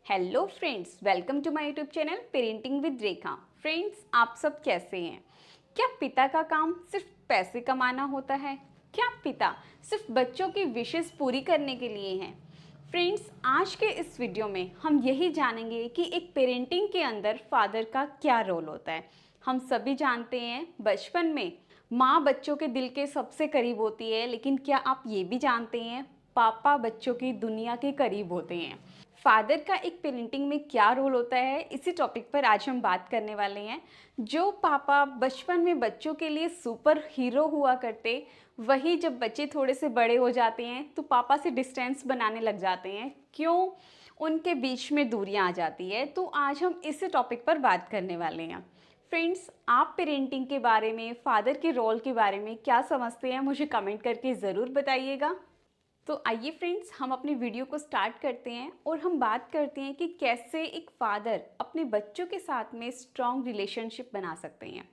Hello friends, welcome to my YouTube channel parenting with Rekha. Friends, आप सब कैसे हैं? क्या पिता का काम सिर्फ पैसे कमाना होता है? क्या पिता सिर्फ बच्चों की विशेस पूरी करने के लिए हैं? फ्रेंड्स, आज के इस वीडियो में हम यही जानेंगे कि एक पेरेंटिंग के अंदर फादर का क्या रोल होता है। हम सभी जानते हैं बचपन में माँ बच्चों के दिल के सबसे करीब होती है, लेकिन क्या आप ये भी जानते हैं पापा बच्चों की दुनिया के करीब होते हैं। फादर का एक पेरेंटिंग में क्या रोल होता है, इसी टॉपिक पर आज हम बात करने वाले हैं। जो पापा बचपन में बच्चों के लिए सुपर हीरो हुआ करते, वही जब बच्चे थोड़े से बड़े हो जाते हैं तो पापा से डिस्टेंस बनाने लग जाते हैं। क्यों? उनके बीच में दूरियां आ जाती है। तो आज हम इसी टॉपिक पर बात करने वाले हैं। फ्रेंड्स, आप पेरेंटिंग के बारे में, फादर के रोल के बारे में क्या समझते हैं, मुझे कमेंट करके ज़रूर बताइएगा। तो आइए फ्रेंड्स, हम अपनी वीडियो को स्टार्ट करते हैं और हम बात करते हैं कि कैसे एक फादर अपने बच्चों के साथ में स्ट्रॉन्ग रिलेशनशिप बना सकते हैं।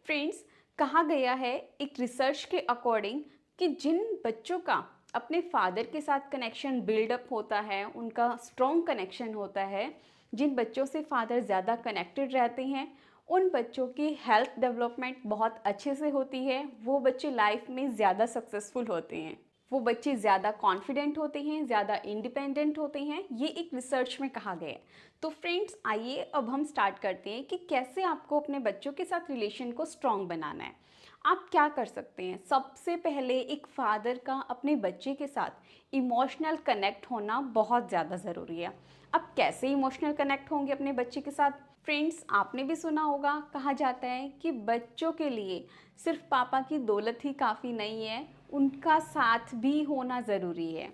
फ्रेंड्स, कहा गया है एक रिसर्च के अकॉर्डिंग कि जिन बच्चों का अपने फादर के साथ कनेक्शन बिल्डअप होता है, उनका स्ट्रॉन्ग कनेक्शन होता है, जिन बच्चों से फादर ज़्यादा कनेक्टेड रहते हैं, उन बच्चों की हेल्थ डेवलपमेंट बहुत अच्छे से होती है। वो बच्चे लाइफ में ज़्यादा सक्सेसफुल होते हैं। वो बच्चे ज़्यादा कॉन्फिडेंट होते हैं, ज़्यादा इंडिपेंडेंट होते हैं। ये एक रिसर्च में कहा गया है। तो फ्रेंड्स, आइए अब हम स्टार्ट करते हैं कि कैसे आपको अपने बच्चों के साथ रिलेशन को स्ट्रॉन्ग बनाना है। आप क्या कर सकते हैं? सबसे पहले एक फादर का अपने बच्चे के साथ इमोशनल कनेक्ट होना बहुत ज़्यादा ज़रूरी है। अब कैसे इमोशनल कनेक्ट होंगे अपने बच्चे के साथ? फ्रेंड्स, आपने भी सुना होगा, कहा जाता है कि बच्चों के लिए सिर्फ पापा की दौलत ही काफ़ी नहीं है, उनका साथ भी होना ज़रूरी है।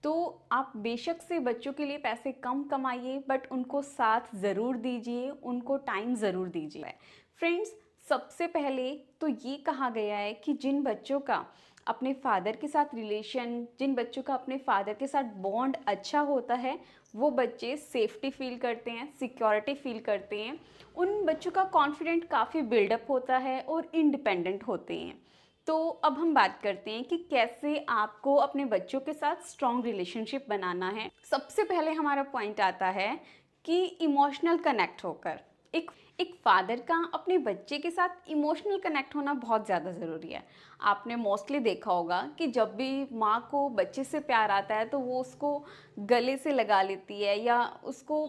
तो आप बेशक से बच्चों के लिए पैसे कम कमाइए, बट उनको साथ ज़रूर दीजिए, उनको टाइम ज़रूर दीजिए। फ्रेंड्स, सबसे पहले तो ये कहा गया है कि जिन बच्चों का अपने फादर के साथ रिलेशन, जिन बच्चों का अपने फादर के साथ बॉन्ड अच्छा होता है, वो बच्चे सेफ्टी फील करते हैं, सिक्योरिटी फील करते हैं। उन बच्चों का कॉन्फिडेंट काफ़ी बिल्डअप होता है और इंडिपेंडेंट होते हैं। तो अब हम बात करते हैं कि कैसे आपको अपने बच्चों के साथ स्ट्रॉन्ग रिलेशनशिप बनाना है। सबसे पहले हमारा पॉइंट आता है कि इमोशनल कनेक्ट होकर एक एक फादर का अपने बच्चे के साथ इमोशनल कनेक्ट होना बहुत ज़्यादा ज़रूरी है। आपने मोस्टली देखा होगा कि जब भी माँ को बच्चे से प्यार आता है तो वो उसको गले से लगा लेती है या उसको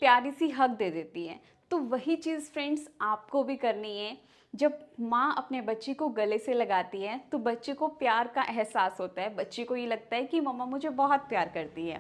प्यारी सी हग दे देती है। तो वही चीज़ फ्रेंड्स आपको भी करनी है। जब माँ अपने बच्चे को गले से लगाती है तो बच्चे को प्यार का एहसास होता है, बच्चे को ये लगता है कि मम्मा मुझे बहुत प्यार करती है।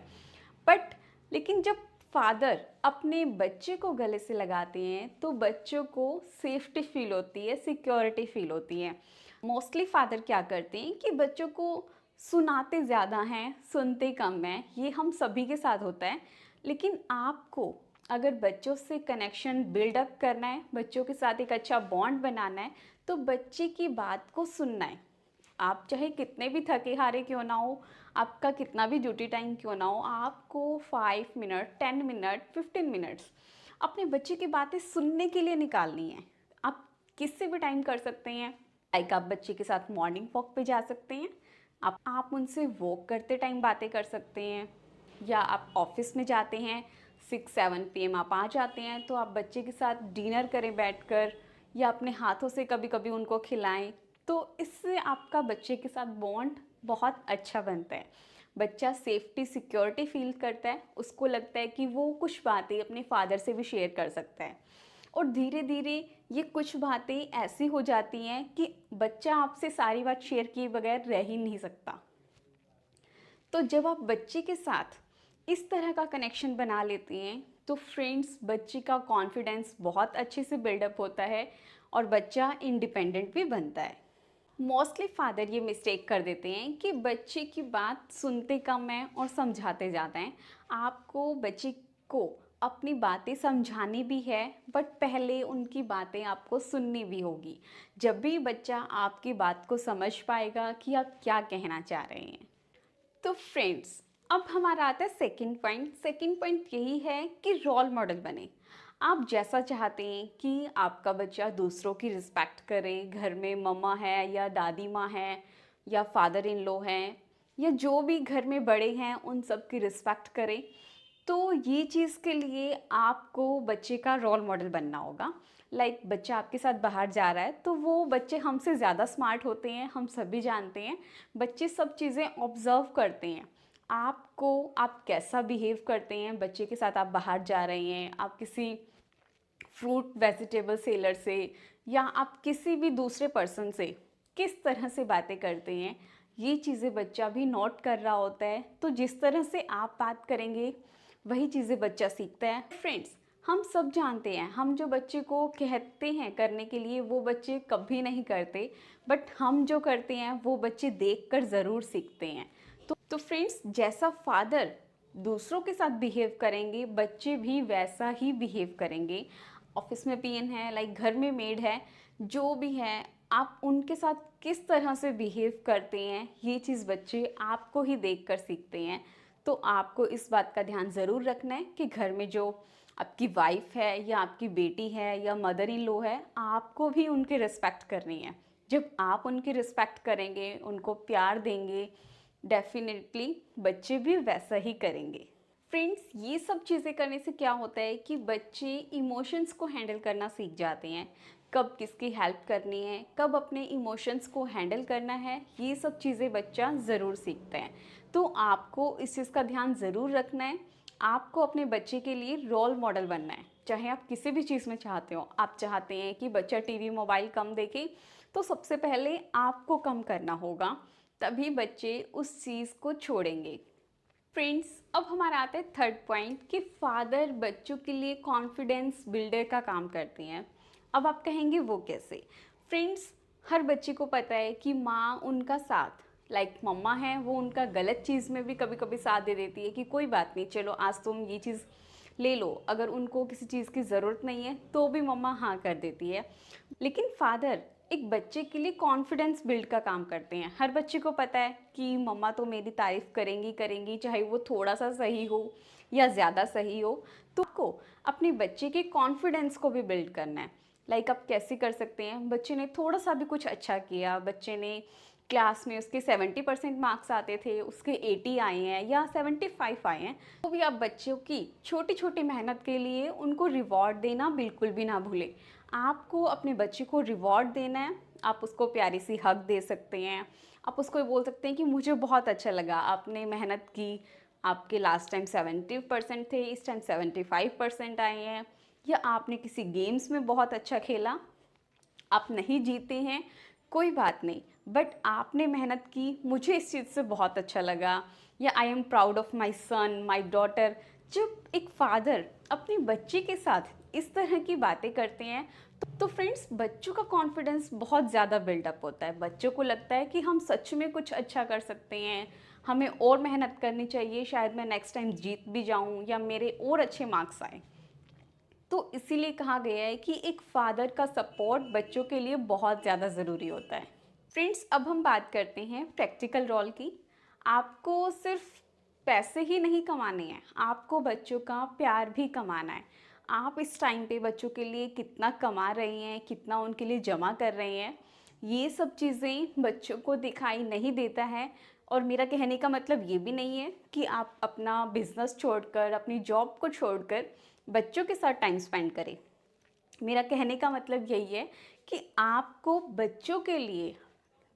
बट लेकिन जब फादर अपने बच्चे को गले से लगाते हैं तो बच्चों को सेफ्टी फील होती है, सिक्योरिटी फील होती है। मोस्टली फादर क्या करते हैं कि बच्चों को सुनाते ज़्यादा हैं, सुनते कम हैं। ये हम सभी के साथ होता है। लेकिन आपको अगर बच्चों से कनेक्शन बिल्डअप करना है, बच्चों के साथ एक अच्छा बॉन्ड बनाना है, तो बच्चे की बात को सुनना है। आप चाहे कितने भी थके हारे क्यों ना हो, आपका कितना भी ड्यूटी टाइम क्यों ना हो, आपको 5 मिनट, 10 मिनट, 15 मिनट्स अपने बच्चे की बातें सुनने के लिए निकालनी है। आप किससे भी टाइम कर सकते हैं। लाइक आप बच्चे के साथ मॉर्निंग वॉक पे जा सकते हैं, आप उनसे वॉक करते टाइम बातें कर सकते हैं, या आप ऑफिस में जाते हैं, 6-7 PM आप आ जाते हैं तो आप बच्चे के साथ डिनर करें बैठकर, या अपने हाथों से कभी कभी उनको खिलाएं। तो इससे आपका बच्चे के साथ बॉन्ड बहुत अच्छा बनता है। बच्चा सेफ्टी सिक्योरिटी फील करता है, उसको लगता है कि वो कुछ बातें अपने फादर से भी शेयर कर सकता है। और धीरे धीरे ये कुछ बातें ऐसी हो जाती हैं कि बच्चा आपसे सारी बात शेयर किए बगैर रह ही नहीं सकता। तो जब आप बच्चे के साथ इस तरह का कनेक्शन बना लेते हैं तो फ्रेंड्स, बच्चे का कॉन्फिडेंस बहुत अच्छे से बिल्डअप होता है और बच्चा इंडिपेंडेंट भी बनता है। मोस्टली फादर ये मिस्टेक कर देते हैं कि बच्चे की बात सुनते कम हैं और समझाते ज़्यादा हैं। आपको बच्चे को अपनी बातें समझानी भी है, बट पहले उनकी बातें आपको सुननी भी होगी। जब भी बच्चा आपकी बात को समझ पाएगा कि आप क्या कहना चाह रहे हैं। तो फ्रेंड्स, अब हमारा आता है सेकंड पॉइंट। सेकंड पॉइंट यही है कि रोल मॉडल बने। आप जैसा चाहते हैं कि आपका बच्चा दूसरों की रिस्पेक्ट करे, घर में मम्मा है या दादी माँ है या फादर इन लॉ हैं या जो भी घर में बड़े हैं उन सब की रिस्पेक्ट करे, तो ये चीज़ के लिए आपको बच्चे का रोल मॉडल बनना होगा। लाइक बच्चा आपके साथ बाहर जा रहा है तो वो बच्चे हमसे ज़्यादा स्मार्ट होते हैं, हम सभी जानते हैं। बच्चे सब चीज़ें ऑब्ज़र्व करते हैं। आपको आप कैसा बिहेव करते हैं, बच्चे के साथ आप बाहर जा रहे हैं, आप किसी फ्रूट वेजिटेबल सेलर से या आप किसी भी दूसरे पर्सन से किस तरह से बातें करते हैं, ये चीज़ें बच्चा भी नोट कर रहा होता है। तो जिस तरह से आप बात करेंगे वही चीज़ें बच्चा सीखता है। फ्रेंड्स, हम सब जानते हैं, हम जो बच्चे को कहते हैं करने के लिए वो बच्चे कभी नहीं करते, बट हम जो करते हैं वो बच्चे देखकर ज़रूर सीखते हैं। तो फ्रेंड्स, जैसा फादर दूसरों के साथ बिहेव करेंगे बच्चे भी वैसा ही बिहेव करेंगे। ऑफिस में पीएन है, लाइक घर में मेड है, जो भी है, आप उनके साथ किस तरह से बिहेव करते हैं ये चीज़ बच्चे आपको ही देखकर सीखते हैं। तो आपको इस बात का ध्यान ज़रूर रखना है कि घर में जो आपकी वाइफ है या आपकी बेटी है या मदर इन लॉ है, आपको भी उनकी रिस्पेक्ट करनी है। जब आप उनकी रिस्पेक्ट करेंगे, उनको प्यार देंगे, डेफिनेटली बच्चे भी वैसा ही करेंगे। फ्रेंड्स, ये सब चीज़ें करने से क्या होता है कि बच्चे इमोशंस को हैंडल करना सीख जाते हैं। कब किसकी हेल्प करनी है, कब अपने इमोशंस को हैंडल करना है, ये सब चीज़ें बच्चा ज़रूर सीखता है। तो आपको इस चीज़ का ध्यान ज़रूर रखना है। आपको अपने बच्चे के लिए रोल मॉडल बनना है। चाहे आप किसी भी चीज़ में चाहते हो, आप चाहते हैं कि बच्चा टीवी मोबाइल कम देखे, तो सबसे पहले आपको कम करना होगा, तभी बच्चे उस चीज़ को छोड़ेंगे। फ्रेंड्स, अब हमारा आता है थर्ड पॉइंट कि फादर बच्चों के लिए कॉन्फिडेंस बिल्डर का काम करते हैं। अब आप कहेंगे वो कैसे? फ्रेंड्स, हर बच्चे को पता है कि माँ उनका साथ, लाइक मम्मा है, वो उनका गलत चीज़ में भी कभी कभी साथ दे देती है कि कोई बात नहीं, चलो आज तुम ये चीज़ ले लो। अगर उनको किसी चीज़ की ज़रूरत नहीं है तो भी मम्मा हाँ कर देती है। लेकिन फादर एक बच्चे के लिए कॉन्फिडेंस बिल्ड का काम करते हैं। हर बच्चे को पता है कि मम्मा तो मेरी तारीफ़ करेंगी करेंगी, चाहे वो थोड़ा सा सही हो या ज़्यादा सही हो। तो आपको अपने बच्चे के कॉन्फिडेंस को भी बिल्ड करना है। लाइक आप कैसे कर सकते हैं? बच्चे ने थोड़ा सा भी कुछ अच्छा किया, बच्चे ने क्लास में उसके 70% मार्क्स आते थे, उसके 80 आए हैं या 75 आए हैं, तो भी आप बच्चों की छोटी छोटी मेहनत के लिए उनको रिवॉर्ड देना बिल्कुल भी ना भूलें। आपको अपने बच्चे को रिवॉर्ड देना है। आप उसको प्यारी सी हग दे सकते हैं, आप उसको बोल सकते हैं कि मुझे बहुत अच्छा लगा, आपने मेहनत की, आपके लास्ट टाइम 70% थे, इस टाइम 75% आए हैं, या आपने किसी गेम्स में बहुत अच्छा खेला, आप नहीं जीते हैं, कोई बात नहीं, बट आपने मेहनत की, मुझे इस चीज़ से बहुत अच्छा लगा, या I am proud of my son my daughter. जब एक फादर अपने बच्चे के साथ इस तरह की बातें करते हैं तो फ्रेंड्स, बच्चों का कॉन्फिडेंस बहुत ज़्यादा बिल्डअप होता है। बच्चों को लगता है कि हम सच में कुछ अच्छा कर सकते हैं, हमें और मेहनत करनी चाहिए, शायद मैं नेक्स्ट टाइम जीत भी जाऊं या मेरे और अच्छे मार्क्स आए। तो इसीलिए कहा गया है कि एक फादर का सपोर्ट बच्चों के लिए बहुत ज़्यादा ज़रूरी होता है। फ्रेंड्स, अब हम बात करते हैं प्रैक्टिकल रोल की। आपको सिर्फ पैसे ही नहीं कमाने हैं, आपको बच्चों का प्यार भी कमाना है। आप इस टाइम पे बच्चों के लिए कितना कमा रहे हैं, कितना उनके लिए जमा कर रहे हैं, ये सब चीज़ें बच्चों को दिखाई नहीं देता है। और मेरा कहने का मतलब ये भी नहीं है कि आप अपना बिजनेस छोड़कर, अपनी जॉब को छोड़कर बच्चों के साथ टाइम स्पेंड करें। मेरा कहने का मतलब यही है कि आपको बच्चों के लिए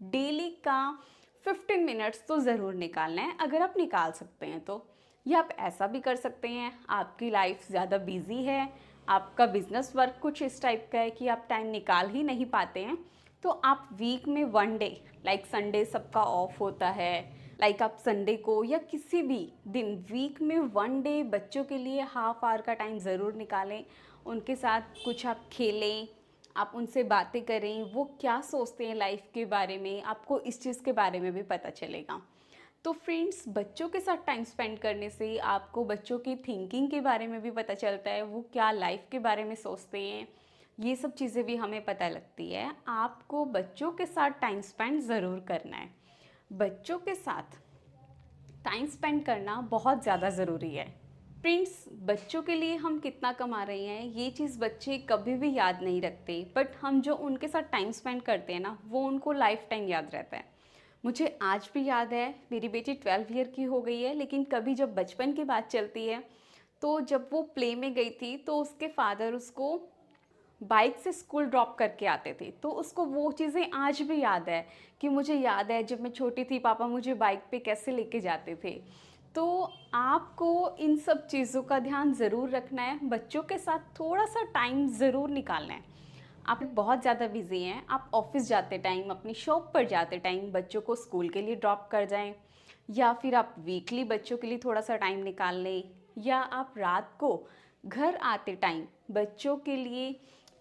डेली का 15 मिनट्स तो ज़रूर निकालना है, अगर आप निकाल सकते हैं तो। या आप ऐसा भी कर सकते हैं, आपकी लाइफ ज़्यादा बिजी है, आपका बिजनेस वर्क कुछ इस टाइप का है कि आप टाइम निकाल ही नहीं पाते हैं, तो आप वीक में 1 डे, लाइक संडे सबका ऑफ होता है, लाइक आप संडे को या किसी भी दिन वीक में 1 डे बच्चों के लिए हाफ आवर का टाइम ज़रूर निकालें। उनके साथ कुछ आप खेलें, आप उनसे बातें करें, वो क्या सोचते हैं लाइफ के बारे में, आपको इस चीज़ के बारे में भी पता चलेगा। तो फ्रेंड्स, बच्चों के साथ टाइम स्पेंड करने से आपको बच्चों की थिंकिंग के बारे में भी पता चलता है, वो क्या लाइफ के बारे में सोचते हैं, ये सब चीज़ें भी हमें पता लगती है। आपको बच्चों के साथ टाइम स्पेंड ज़रूर करना है। बच्चों के साथ टाइम स्पेंड करना बहुत ज़्यादा ज़रूरी है। फ्रेंड्स, बच्चों के लिए हम कितना कमा रहे हैं ये चीज़ बच्चे कभी भी याद नहीं रखते, बट हम जो उनके साथ टाइम स्पेंड करते हैं ना, वो उनको लाइफ टाइम याद रहता है। मुझे आज भी याद है, मेरी बेटी 12 ईयर की हो गई है, लेकिन कभी जब बचपन की बात चलती है तो जब वो प्ले में गई थी तो उसके फादर उसको बाइक से स्कूल ड्रॉप करके आते थे। तो उसको वो चीज़ें आज भी याद है कि मुझे याद है जब मैं छोटी थी पापा मुझे बाइक पे कैसे लेके जाते थे। तो आपको इन सब चीज़ों का ध्यान ज़रूर रखना है, बच्चों के साथ थोड़ा सा टाइम ज़रूर निकालना है। आप बहुत ज़्यादा बिजी हैं, आप ऑफिस जाते टाइम, अपनी शॉप पर जाते टाइम बच्चों को स्कूल के लिए ड्रॉप कर जाएं, या फिर आप वीकली बच्चों के लिए थोड़ा सा टाइम निकाल लें, या आप रात को घर आते टाइम बच्चों के लिए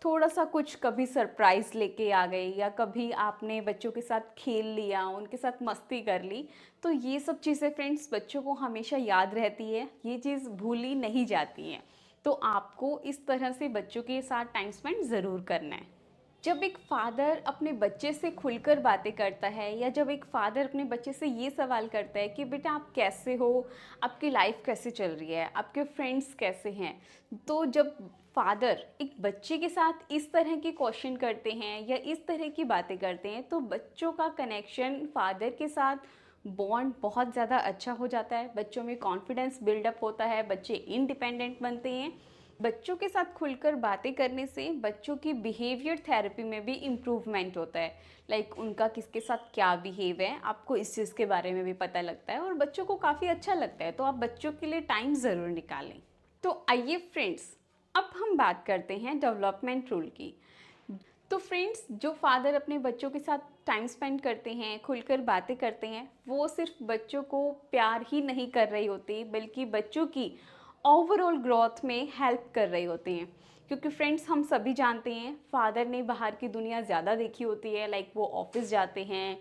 थोड़ा सा कुछ कभी सरप्राइज़ लेके आ गए, या कभी आपने बच्चों के साथ खेल लिया, उनके साथ मस्ती कर ली। तो ये सब चीज़ें फ्रेंड्स बच्चों को हमेशा याद रहती है, ये चीज़ भूली नहीं जाती है। तो आपको इस तरह से बच्चों के साथ टाइम स्पेंड ज़रूर करना है। जब एक फादर अपने बच्चे से खुलकर बातें करता है, या जब एक फादर अपने बच्चे से ये सवाल करता है कि बेटा आप कैसे हो, आपकी लाइफ कैसे चल रही है, आपके फ्रेंड्स कैसे हैं, तो जब फादर एक बच्चे के साथ इस तरह के क्वेश्चन करते हैं या इस तरह की बातें करते हैं, तो बच्चों का कनेक्शन फादर के साथ बॉन्ड बहुत ज़्यादा अच्छा हो जाता है, बच्चों में कॉन्फिडेंस बिल्डअप होता है, बच्चे इंडिपेंडेंट बनते हैं। बच्चों के साथ खुलकर बातें करने से बच्चों की बिहेवियर थेरेपी में भी इम्प्रूवमेंट होता है। लाइक उनका किसके साथ क्या बिहेव है, आपको इस चीज़ के बारे में भी पता लगता है और बच्चों को काफ़ी अच्छा लगता है। तो आप बच्चों के लिए टाइम ज़रूर निकालें। तो आइए फ्रेंड्स, अब हम बात करते हैं डेवलपमेंट रूल की। तो फ्रेंड्स, जो फादर अपने बच्चों के साथ टाइम स्पेंड करते हैं, खुलकर बातें करते हैं, वो सिर्फ बच्चों को प्यार ही नहीं कर रही होती, बल्कि बच्चों की ओवरऑल ग्रोथ में हेल्प कर रही होती हैं। क्योंकि फ्रेंड्स, हम सभी जानते हैं फादर ने बाहर की दुनिया ज़्यादा देखी होती है। लाइक वो ऑफिस जाते हैं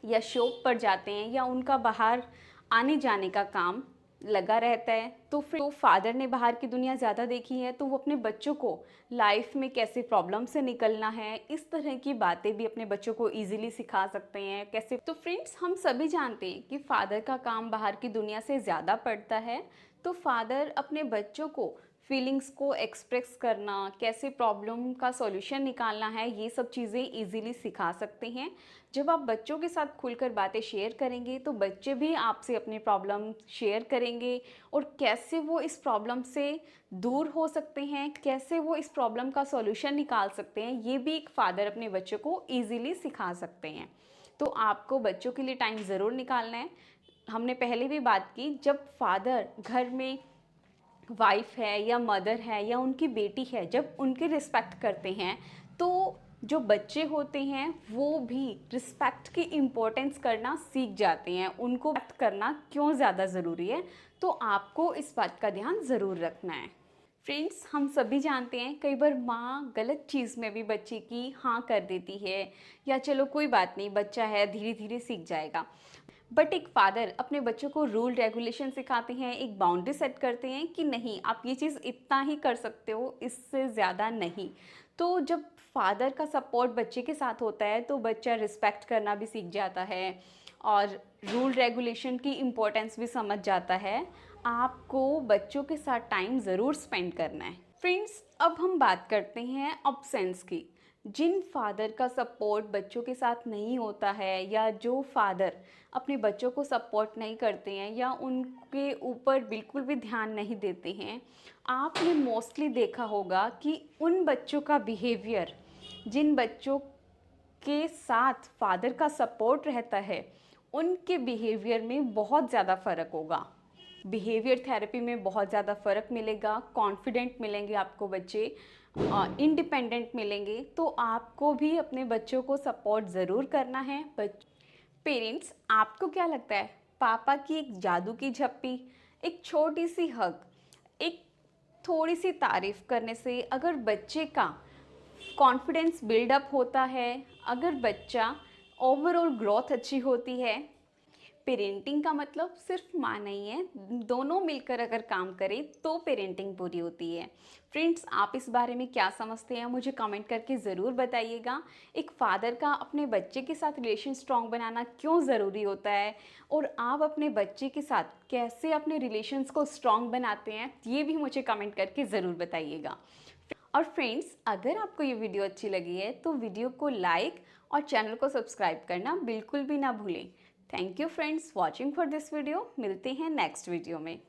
या शॉप पर जाते हैं, या उनका बाहर आने जाने का काम लगा रहता है। तो फिर तो फादर ने बाहर की दुनिया ज़्यादा देखी है, तो वो अपने बच्चों को लाइफ में कैसे प्रॉब्लम से निकलना है, इस तरह की बातें भी अपने बच्चों को इजीली सिखा सकते हैं कैसे। तो फ्रेंड्स, हम सभी जानते हैं कि फादर का काम बाहर की दुनिया से ज़्यादा पड़ता है। तो फादर अपने बच्चों को फीलिंग्स को एक्सप्रेस करना, कैसे प्रॉब्लम का सॉल्यूशन निकालना है, ये सब चीज़ें इजीली सिखा सकते हैं। जब आप बच्चों के साथ खुलकर बातें शेयर करेंगे तो बच्चे भी आपसे अपनी प्रॉब्लम शेयर करेंगे, और कैसे वो इस प्रॉब्लम से दूर हो सकते हैं, कैसे वो इस प्रॉब्लम का सॉल्यूशन निकाल सकते हैं, ये भी एक फादर अपने बच्चों को ईज़िली सिखा सकते हैं। तो आपको बच्चों के लिए टाइम ज़रूर निकालना है। हमने पहले भी बात की, जब फादर घर में वाइफ है या मदर है या उनकी बेटी है, जब उनकी रिस्पेक्ट करते हैं, तो जो बच्चे होते हैं वो भी रिस्पेक्ट की इम्पोर्टेंस करना सीख जाते हैं, उनको रिस्पेक्ट करना क्यों ज़्यादा ज़रूरी है। तो आपको इस बात का ध्यान ज़रूर रखना है। फ्रेंड्स, हम सभी जानते हैं कई बार माँ गलत चीज़ में भी बच्चे की हाँ कर देती है, या चलो कोई बात नहीं, बच्चा है धीरे धीरे सीख जाएगा। बट एक फादर अपने बच्चों को रूल रेगुलेशन सिखाते हैं, एक बाउंड्री सेट करते हैं कि नहीं, आप ये चीज़ इतना ही कर सकते हो, इससे ज़्यादा नहीं। तो जब फादर का सपोर्ट बच्चे के साथ होता है तो बच्चा रिस्पेक्ट करना भी सीख जाता है और रूल रेगुलेशन की इम्पोर्टेंस भी समझ जाता है। आपको बच्चों के साथ टाइम ज़रूर स्पेंड करना है। फ्रेंड्स, अब हम बात करते हैं अब्सेंस की। जिन फादर का सपोर्ट बच्चों के साथ नहीं होता है, या जो फादर अपने बच्चों को सपोर्ट नहीं करते हैं या उनके ऊपर बिल्कुल भी ध्यान नहीं देते हैं, आपने मोस्टली देखा होगा कि उन बच्चों का बिहेवियर, जिन बच्चों के साथ फादर का सपोर्ट रहता है, उनके बिहेवियर में बहुत ज़्यादा फ़र्क होगा। बिहेवियर थेरेपी में बहुत ज़्यादा फ़र्क मिलेगा, कॉन्फिडेंट मिलेंगे आपको बच्चे, इंडिपेंडेंट मिलेंगे। तो आपको भी अपने बच्चों को सपोर्ट ज़रूर करना है। पेरेंट्स, आपको क्या लगता है, पापा की एक जादू की झप्पी, एक छोटी सी हग, एक थोड़ी सी तारीफ करने से अगर बच्चे का कॉन्फिडेंस बिल्डअप होता है, अगर बच्चा ओवरऑल ग्रोथ अच्छी होती है। पेरेंटिंग का मतलब सिर्फ माँ नहीं है, दोनों मिलकर अगर काम करें तो पेरेंटिंग पूरी होती है। फ्रेंड्स, आप इस बारे में क्या समझते हैं, मुझे कमेंट करके ज़रूर बताइएगा। एक फादर का अपने बच्चे के साथ रिलेशन स्ट्रॉन्ग बनाना क्यों ज़रूरी होता है, और आप अपने बच्चे के साथ कैसे अपने रिलेशंस को स्ट्रॉन्ग बनाते हैं, ये भी मुझे कमेंट करके ज़रूर बताइएगा। और फ्रेंड्स, अगर आपको ये वीडियो अच्छी लगी है तो वीडियो को लाइक और चैनल को सब्सक्राइब करना बिल्कुल भी ना भूलें। Thank you friends watching for this video. मिलते हैं नेक्स्ट वीडियो में।